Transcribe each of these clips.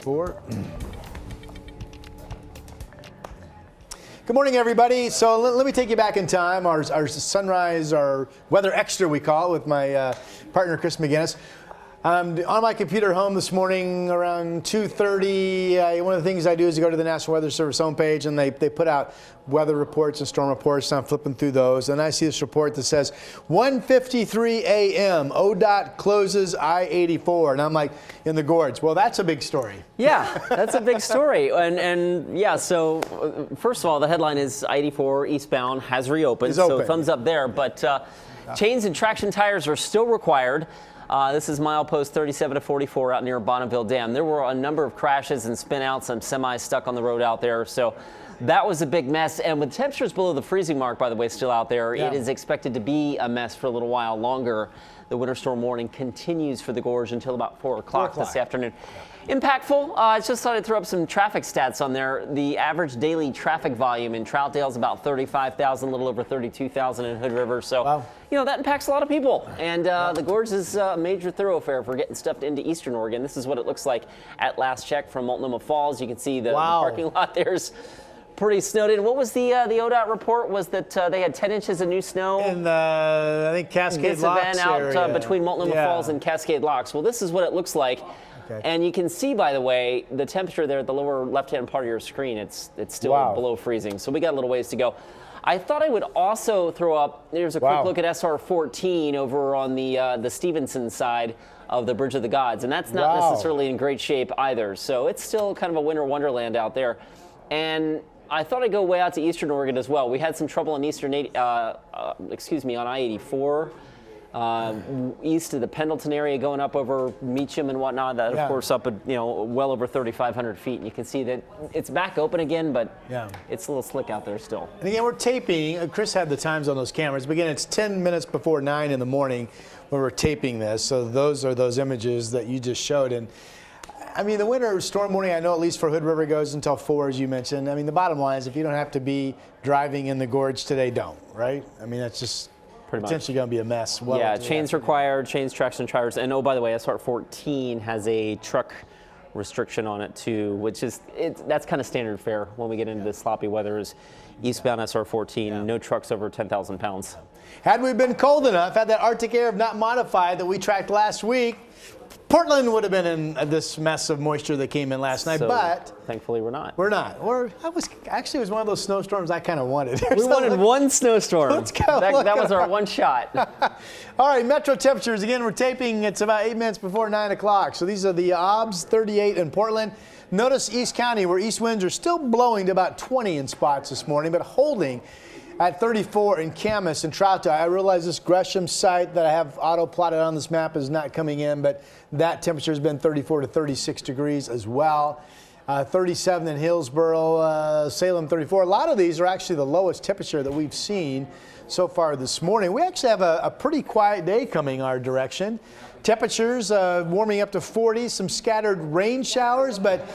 84. Good morning, everybody. So let me take you back in time. Our sunrise, our weather extra, we call it, with my partner, Chris McGinnis. On my computer home this morning around 2:30, one of the things I do is go to the National Weather Service homepage, and they put out weather reports and storm reports. So I'm flipping through those, and I see this report that says 1:53 a.m. ODOT closes I-84, and I'm like, in the Gorge. Well, that's a big story. Yeah, that's a big story, and yeah. So first of all, the headline is I-84 eastbound has reopened, so thumbs up there. But chains and traction tires are still required. This is milepost 37 to 44 out near Bonneville Dam. There were a number of crashes and spin-outs, some semis stuck on the road out there. So that was a big mess. And with temperatures below the freezing mark, by the way, still out there, it is expected to be a mess for a little while longer. The winter storm warning continues for the Gorge until about 4 o'clock this afternoon. Impactful. I just thought I'd throw up some traffic stats on there. The average daily traffic volume in Troutdale is about 35,000, a little over 32,000 in Hood River. So, you know, that impacts a lot of people. And the Gorge is a major thoroughfare for getting stuff into Eastern Oregon. This is what it looks like at last check from Multnomah Falls. You can see the parking lot there's pretty snowed in. What was the ODOT report? Was that they had 10 inches of new snow in I think Cascade Locks out between Multnomah Falls and Cascade Locks. Well, this is what it looks like. And you can see, by the way, the temperature there at the lower left-hand part of your screen. It's still below freezing. So we got a little ways to go. I thought I would also throw up, there's a quick look at SR14 over on the Stevenson side of the Bridge of the Gods. And that's not necessarily in great shape either. So it's still kind of a winter wonderland out there. And I thought I'd go way out to Eastern Oregon as well. We had some trouble in on I-84. East of the Pendleton area, going up over Meacham and whatnot. That, of course, up at, well over 3,500 feet. And you can see that it's back open again, but it's a little slick out there still. And again, we're taping. Chris had the times on those cameras. But again, it's 10 minutes before 9 in the morning when we're taping this. So those are those images that you just showed. And I mean, the winter storm warning, I know at least for Hood River goes until 4, as you mentioned. I mean, the bottom line is if you don't have to be driving in the Gorge today, don't, right? I mean, that's just potentially going to be a mess. Chains required, chains, traction tires. And oh, by the way, SR14 has a truck restriction on it too, which is, that's kind of standard fare when we get into this sloppy weather is eastbound SR14, no trucks over 10,000 pounds. Had we been cold enough, had that Arctic air not modified that we tracked last week, Portland would have been in this mess of moisture that came in last night, but thankfully we're not. We're not. It was one of those snowstorms I kind of wanted. We wanted one snowstorm. Let's go. That was our one shot. All right, metro temperatures. Again, we're taping. It's about 8 minutes before 9 o'clock. So these are the OBS, 38 in Portland. Notice East County, where east winds are still blowing to about 20 in spots this morning, but holding at 34 in Camas and Troutdale. I realize this Gresham site that I have auto plotted on this map is not coming in, but that temperature has been 34 to 36 degrees as well. 37 in Hillsboro, Salem 34. A lot of these are actually the lowest temperature that we've seen so far this morning. We actually have a pretty quiet day coming our direction. Temperatures warming up to 40, some scattered rain showers, but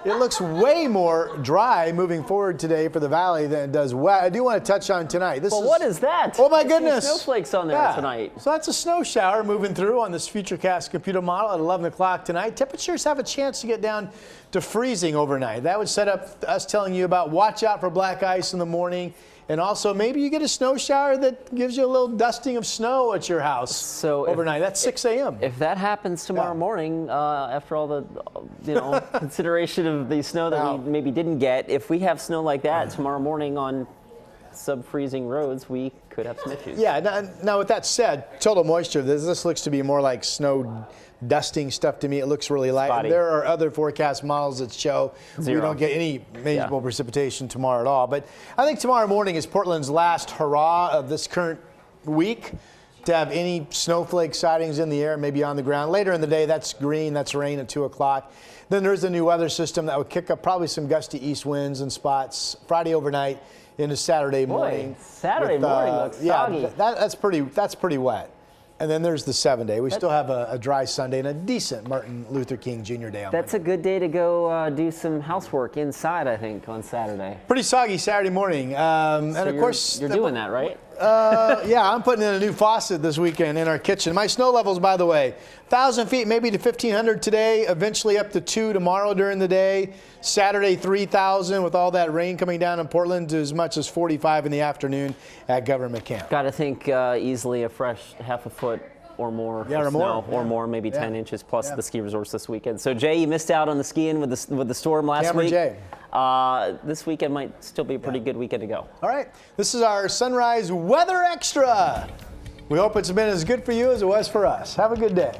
it looks way more dry moving forward today for the valley than it does wet. I do want to touch on tonight. What is that? Oh my goodness! Snowflakes on there tonight. So that's a snow shower moving through on this Futurecast computer model at 11 o'clock tonight. Temperatures have a chance to get down to freezing overnight. That would set up us telling you about watch out for black ice in the morning. And also, maybe you get a snow shower that gives you a little dusting of snow at your house overnight. That's 6 a.m. If that happens tomorrow morning, after all the consideration of the snow that we maybe didn't get, if we have snow like that tomorrow morning on sub-freezing roads, we could have some issues. Yeah. Now with that said, total moisture. This looks to be more like snow dusting stuff to me. It looks really light. And there are other forecast models that show we don't get any measurable precipitation tomorrow at all. But I think tomorrow morning is Portland's last hurrah of this current week to have any snowflake sightings in the air, maybe on the ground. Later in the day, that's green, that's rain at 2 o'clock. Then there's a new weather system that would kick up probably some gusty east winds in spots Friday overnight into Saturday morning. Saturday morning looks soggy. That's pretty wet. And then there's the 7-day. We still have a dry Sunday and a decent Martin Luther King Jr. Day on That's Monday. A good day to go do some housework inside, I think, on Saturday. Pretty soggy Saturday morning. And of course, you're doing that, right? Yeah, I'm putting in a new faucet this weekend in our kitchen. My snow levels, by the way, 1,000 feet, maybe to 1,500 today, eventually up to 2 tomorrow during the day. Saturday, 3,000 with all that rain coming down in Portland to as much as 45 in the afternoon at Government Camp. Got to think easily a fresh half a foot or more or more, maybe 10 inches plus the ski resorts this weekend. So Jay, you missed out on the skiing with the storm last week. Jay. This weekend might still be a pretty good weekend to go. All right, this is our Sunrise Weather Extra. We hope it's been as good for you as it was for us. Have a good day.